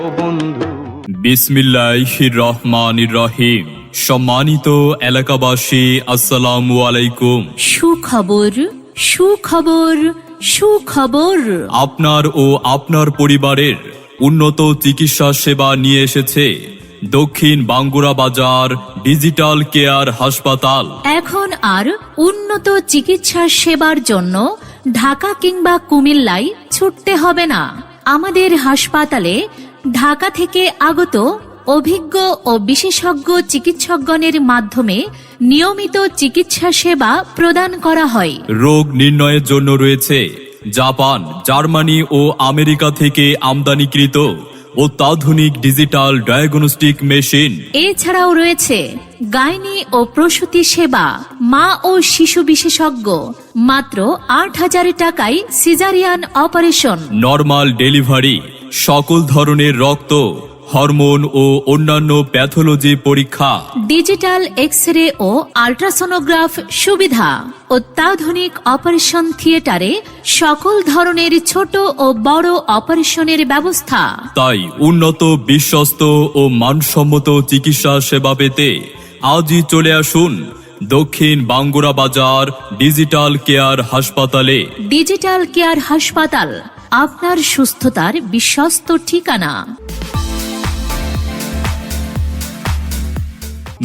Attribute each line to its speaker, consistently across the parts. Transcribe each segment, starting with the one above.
Speaker 1: ও বন্ধু।
Speaker 2: বিসমিল্লাহির রহমানির রহিম। সম্মানিত এলাকাবাসী, আসসালামু আলাইকুম।
Speaker 3: সুখবর, সুখবর, সুখবর।
Speaker 2: আপনার ও আপনার পরিবারের উন্নত চিকিৎসা সেবা নিয়ে এসেছে দক্ষিণ বাঙ্গুরা বাজার ডিজিটাল কেয়ার হাসপাতাল।
Speaker 3: এখন আর উন্নত চিকিৎসা সেবার জন্য ঢাকা কিংবা কুমিল্লায় ছুটতে হবে না। আমাদের হাসপাতালে ঢাকা থেকে আগত অভিজ্ঞ ও বিশেষজ্ঞ চিকিৎসকগণের মাধ্যমে নিয়মিত চিকিৎসা সেবা প্রদান করা হয়।
Speaker 2: রোগ নির্ণয়ের জন্য রয়েছে জাপান, জার্মানি ও আমেরিকা থেকে আমদানিকৃত অত্যাধুনিক ডিজিটাল ডায়াগনস্টিক মেশিন।
Speaker 3: এছাড়াও রয়েছে গাইনি ও প্রসূতি সেবা, মা ও শিশু বিশেষজ্ঞ, মাত্র ৮,০০০ টাকায় সিজারিয়ান অপারেশন,
Speaker 2: নরমাল ডেলিভারি, সকল ধরনের রক্ত, হরমোন ও অন্যান্য প্যাথোলজি পরীক্ষা,
Speaker 3: ডিজিটাল এক্স-রে ও আল্ট্রাসোনোগ্রাফ সুবিধা, অত্যাধুনিক অপারেশন থিয়েটারে সকল ধরনের ছোট ও বড় অপারেশনের ব্যবস্থা।
Speaker 2: তাই উন্নত, বিশ্বস্ত ও মানসম্মত চিকিৎসা সেবা পেতে আজই চলে আসুন দক্ষিণ বাঙ্গুরা বাজার ডিজিটাল কেয়ার হাসপাতালে।
Speaker 3: ডিজিটাল কেয়ার হাসপাতাল, আপনার সুস্থতার বিশ্বস্ত ঠিকানা।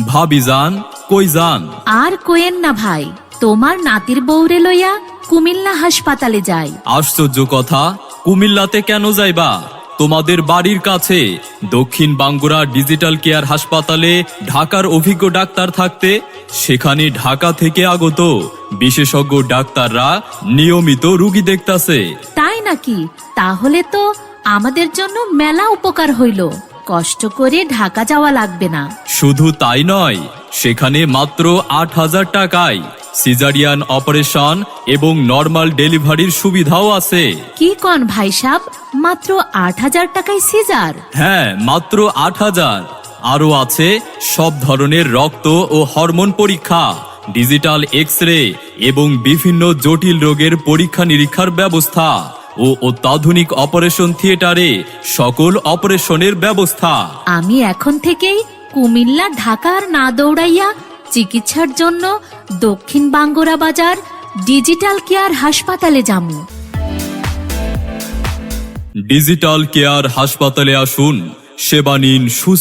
Speaker 2: ভাবিজান, কই যান?
Speaker 3: আর কোয়েন না ভাই, তোমার নাতির বউরে লইয়া কুমিল্লা হাসপাতালে যাই।
Speaker 2: আশ্চর্য কথা, কুমিল্লাতে কেন যাইবা? তোমাদের বাড়ির কাছে দক্ষিণ বাঙ্গুরা ডিজিটাল কেয়ার হাসপাতালে ঢাকার অভিজ্ঞ ডাক্তার থাকতে সেখানে ঢাকা থেকে আগত বিশেষজ্ঞ ডাক্তাররা নিয়মিত রোগী দেখতাছে।
Speaker 3: তাই নাকি? তাহলে তো আমাদের জন্য মেলা উপকার হইল, কষ্ট করে ঢাকা যাওয়া লাগবে না।
Speaker 2: শুধু তাই নয়, সেখানে মাত্র ৮,০০০ টাকায় সিজারিয়ান অপারেশন এবং নরমাল ডেলিভারির সুবিধাও আছে।
Speaker 3: কি কন ভাই সাব, মাত্র ৮,০০০ টাকায় সিজার?
Speaker 2: হ্যাঁ, মাত্র ৮,০০০। আরও আছে সব ধরনের রক্ত ও হরমোন পরীক্ষা, ডিজিটাল এক্স-রে এবং বিভিন্ন জটিল রোগের পরীক্ষা নিরীক্ষার ব্যবস্থা ও অত্যাধুনিক অপারেশন থিয়েটারে সকল অপারেশনের ব্যবস্থা।
Speaker 3: আমি এখন থেকেই কুমিল্লা ঢাকা আর না দৌড়াইয়া চিকিৎসার জন্য দক্ষিণ বাঙ্গুরা বাজার ডিজিটাল কেয়ার হাসপাতালে যামু।
Speaker 2: ডিজিটাল কেয়ার হাসপাতালে আসুন, সেবা নিন সুস্থ।